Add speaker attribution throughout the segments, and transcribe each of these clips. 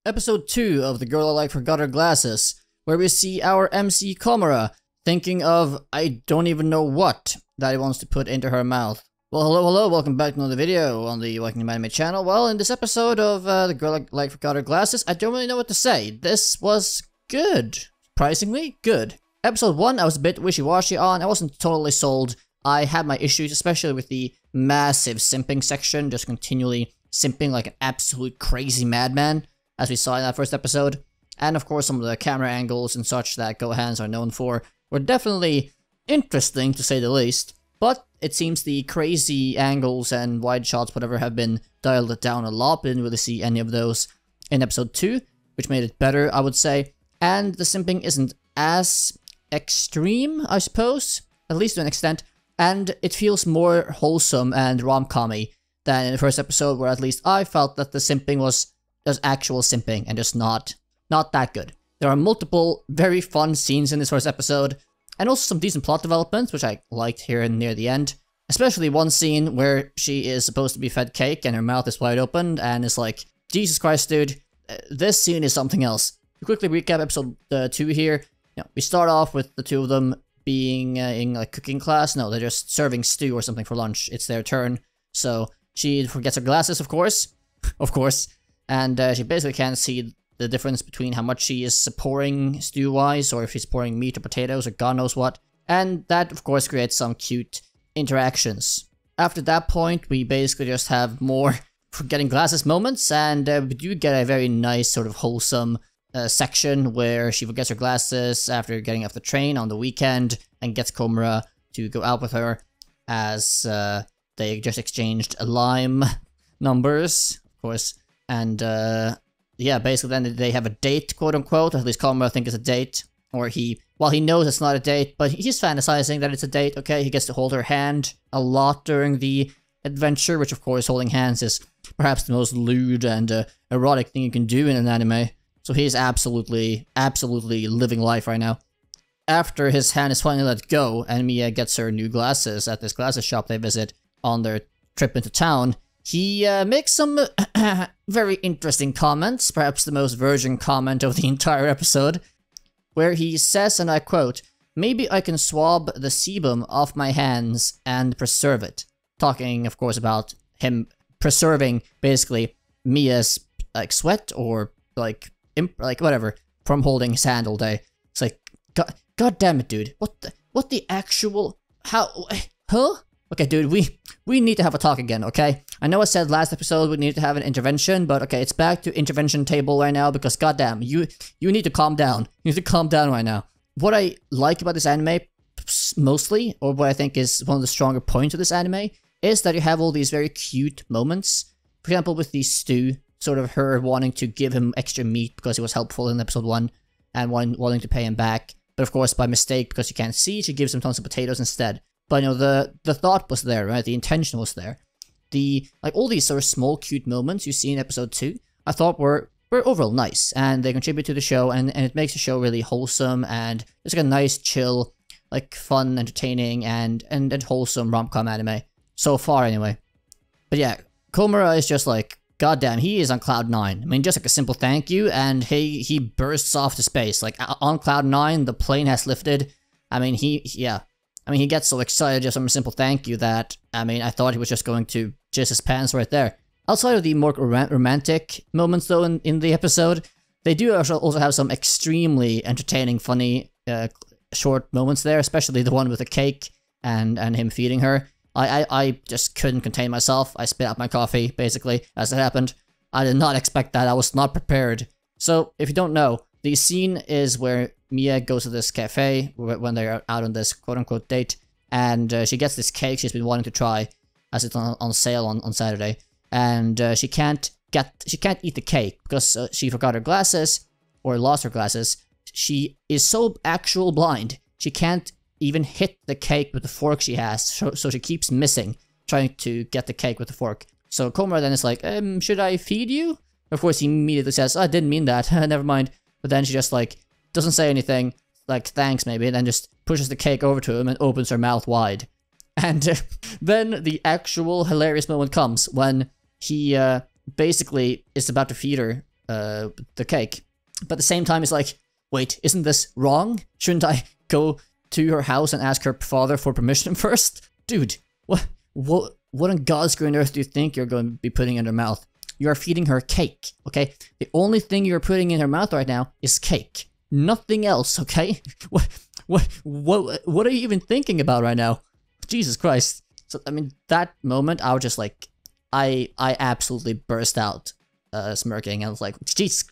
Speaker 1: Episode 2 of The Girl I Like Forgot Her Glasses, where we see our MC Komura thinking of I don't even know what that he wants to put into her mouth. Well, hello, welcome back to another video on the VikingGnomeAnime channel. Well, in this episode of The Girl I Like Forgot Her Glasses, I don't really know what to say. This was good. Surprisingly good. Episode 1, I was a bit wishy-washy on. I wasn't totally sold. I had my issues, especially with the massive simping section, just continually simping like an absolute crazy madman, as we saw in that first episode. And of course, some of the camera angles and such that GoHands are known for were definitely interesting, to say the least. But it seems the crazy angles and wide shots, whatever, have been dialed down a lot. We didn't really see any of those in episode 2, which made it better, I would say. And the simping isn't as extreme, I suppose, at least to an extent. And it feels more wholesome and rom-com-y than in the first episode, where at least I felt that the simping was actual simping and just not that good. There are multiple very fun scenes in this first episode, and also some decent plot developments, which I liked here and near the end. Especially one scene where she is supposed to be fed cake and her mouth is wide open, and it's like, Jesus Christ, dude, this scene is something else. To quickly recap episode 2 here, we start off with the two of them being in like cooking class. No, they're just serving stew or something for lunch. It's their turn. So she forgets her glasses, of course. And she basically can't see the difference between how much she is pouring stew-wise, or if she's pouring meat or potatoes or God knows what. And that, of course, creates some cute interactions. After that point, we basically just have more forgetting glasses moments, and we do get a very nice sort of wholesome section where she forgets her glasses after getting off the train on the weekend and gets Komura to go out with her, as they just exchanged lime numbers, of course. And yeah, basically then they have a date, quote unquote, at least Komura thinks it's a date, or he knows it's not a date, but he's fantasizing that it's a date, okay? He gets to hold her hand a lot during the adventure, which of course holding hands is perhaps the most lewd and erotic thing you can do in an anime. So he's absolutely living life right now. After his hand is finally let go, and Mia gets her new glasses at this glasses shop they visit on their trip into town, he makes some very interesting comments, perhaps the most virgin comment of the entire episode, where he says, and I quote, "Maybe I can swab the sebum off my hands and preserve it." Talking, of course, about him preserving, basically, Mia's, like, sweat or, like whatever, from holding his hand all day. It's like, God damn it, dude. What the actual, how, huh? Okay, dude, we need to have a talk again, okay? I know I said last episode we need to have an intervention, but okay, it's back to intervention table right now, because goddamn, you need to calm down. You need to calm down right now. What I like about this anime, mostly, or what I think is one of the stronger points of this anime, is that you have all these very cute moments. For example, with the stew, sort of her wanting to give him extra meat because he was helpful in episode 1, and wanting to pay him back. But of course, by mistake, because she can't see, she gives him tons of potatoes instead. But the thought was there, right? The intention was there. Like all these sort of small cute moments you see in episode 2, I thought were overall nice, and they contribute to the show, and it makes the show really wholesome, and it's like a nice, chill, like fun, entertaining, and wholesome rom-com anime. So far, anyway. But yeah, Komura is just like, goddamn, he is on cloud 9. I mean, just like a simple thank you, and he bursts off to space. Like, on cloud 9, the plane has lifted. I mean, he gets so excited just from a simple thank you that, I mean, I thought he was just going to jizz his pants right there. Outside of the more romantic moments, though, in the episode, they do also have some extremely entertaining, funny, short moments there, especially the one with the cake and him feeding her. I just couldn't contain myself. I spit out my coffee, basically, as it happened. I did not expect that. I was not prepared. So, if you don't know, the scene is where Mia goes to this cafe when they're out on this quote-unquote date, and she gets this cake she's been wanting to try, as it's on sale on Saturday, and she can't eat the cake because she forgot her glasses, or lost her glasses. She is so actual blind, she can't even hit the cake with the fork she has, so she keeps missing, trying to get the cake with the fork. So Komura then is like, should I feed you? Of course, he immediately says, I didn't mean that, never mind. But then she just, like, doesn't say anything, like, thanks maybe, and then just pushes the cake over to him and opens her mouth wide. And then the actual hilarious moment comes when he basically is about to feed her the cake. But at the same time, it's like, wait, isn't this wrong? Shouldn't I go to her house and ask her father for permission first? Dude, what on God's green earth do you think you're going to be putting in her mouth? You are feeding her cake, okay? The only thing you're putting in her mouth right now is cake. Nothing else, okay? What are you even thinking about right now? Jesus Christ. So, I mean, that moment, I was just like, I absolutely burst out smirking. I was like, jeez,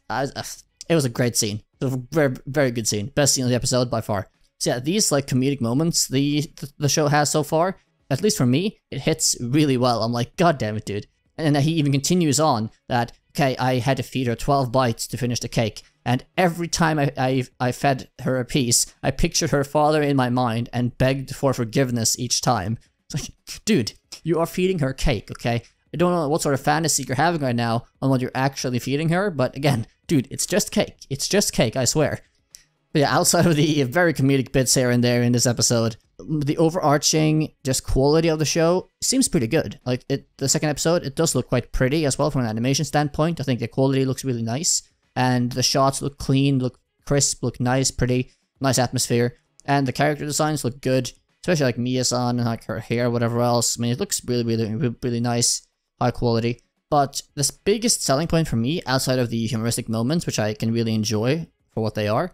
Speaker 1: it was a great scene. It was a very, very good scene. Best scene of the episode by far. So yeah, these like comedic moments the show has so far, at least for me, it hits really well. I'm like, God damn it, dude. And then he even continues on that, okay, I had to feed her 12 bites to finish the cake. And every time I fed her a piece, I pictured her father in my mind and begged for forgiveness each time. It's like, dude, you are feeding her cake, okay? I don't know what sort of fantasy you're having right now on what you're actually feeding her, but again, dude, it's just cake. It's just cake, I swear. But yeah, outside of the very comedic bits here and there in this episode, the overarching just quality of the show seems pretty good. Like, the second episode, it does look quite pretty as well from an animation standpoint. I think the quality looks really nice. And the shots look clean, look crisp, look nice, pretty, nice atmosphere. And the character designs look good, especially like Mia-san and like her hair, whatever else. I mean, it looks really, really, really nice, high quality. But the biggest selling point for me, outside of the humoristic moments, which I can really enjoy for what they are,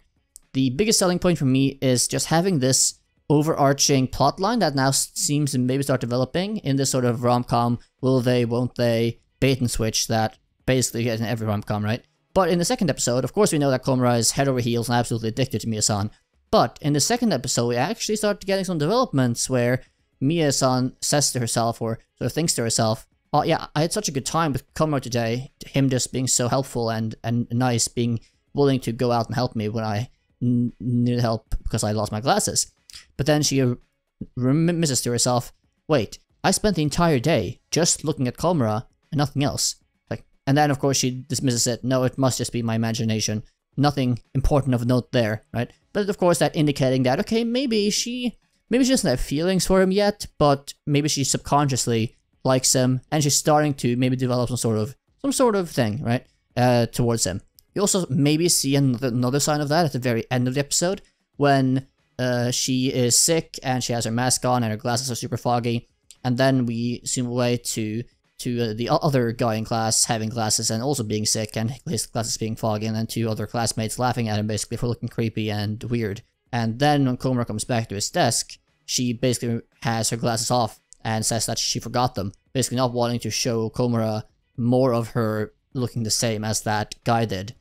Speaker 1: the biggest selling point for me is just having this overarching plotline that now seems to maybe start developing in this sort of rom-com, will they, won't they, bait and switch that basically you get in every rom-com, right? But in the second episode, of course we know that Komura is head over heels and absolutely addicted to Mia-san. But in the second episode, we actually start getting some developments where Mia-san says to herself, or sort of thinks to herself, oh yeah, I had such a good time with Komura today, him just being so helpful and nice, being willing to go out and help me when I needed help because I lost my glasses. But then she reminisces to herself, wait, I spent the entire day just looking at Komura and nothing else. Like, and then of course she dismisses it, no, it must just be my imagination. Nothing important of note there, right? But of course that indicating that, okay, maybe she doesn't have feelings for him yet, but maybe she subconsciously likes him and she's starting to maybe develop some sort of thing, right? Towards him. You also maybe see another sign of that at the very end of the episode when she is sick and she has her mask on and her glasses are super foggy, and then we zoom away to the other guy in class having glasses and also being sick and his glasses being foggy, and then two other classmates laughing at him basically for looking creepy and weird. And then when Komura comes back to his desk, she basically has her glasses off and says that she forgot them, basically not wanting to show Komura more of her looking the same as that guy did.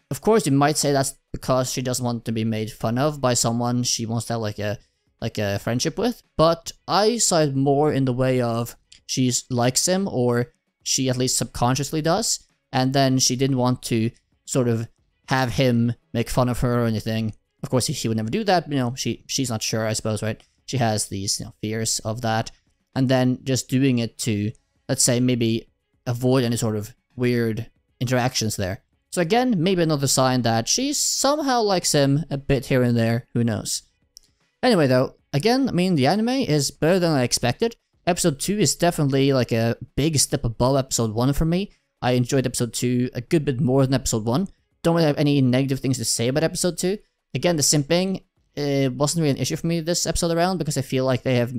Speaker 1: Of course, you might say that's because she doesn't want to be made fun of by someone she wants to have like a friendship with, but I saw it more in the way of she likes him, or she at least subconsciously does, and then she didn't want to sort of have him make fun of her or anything. Of course, he would never do that, you know, she's not sure, I suppose, right? She has these, you know, fears of that, and then just doing it to, let's say, maybe avoid any sort of weird interactions there. So again, maybe another sign that she somehow likes him a bit here and there, who knows. Anyway though, again, I mean, the anime is better than I expected. Episode 2 is definitely like a big step above episode 1 for me. I enjoyed episode 2 a good bit more than episode 1. Don't really have any negative things to say about episode 2. Again, the simping wasn't really an issue for me this episode around because I feel like they have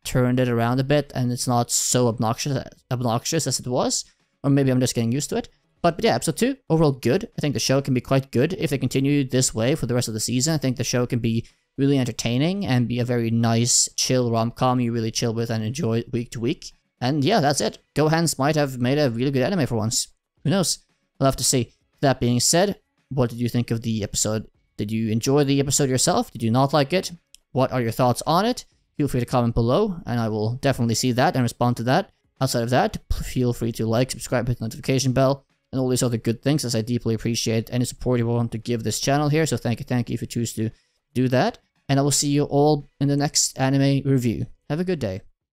Speaker 1: turned it around a bit and it's not so obnoxious as it was. Or maybe I'm just getting used to it. But yeah, episode 2, overall good. I think the show can be quite good if they continue this way for the rest of the season. I think the show can be really entertaining and be a very nice, chill rom-com you really chill with and enjoy week to week. And yeah, that's it. Gohans might have made a really good anime for once. Who knows? We'll have to see. That being said, what did you think of the episode? Did you enjoy the episode yourself? Did you not like it? What are your thoughts on it? Feel free to comment below, and I will definitely see that and respond to that. Outside of that, feel free to like, subscribe, hit the notification bell, and all these other good things, as I deeply appreciate any support you want to give this channel here, so thank you if you choose to do that. And I will see you all in the next anime review. Have a good day.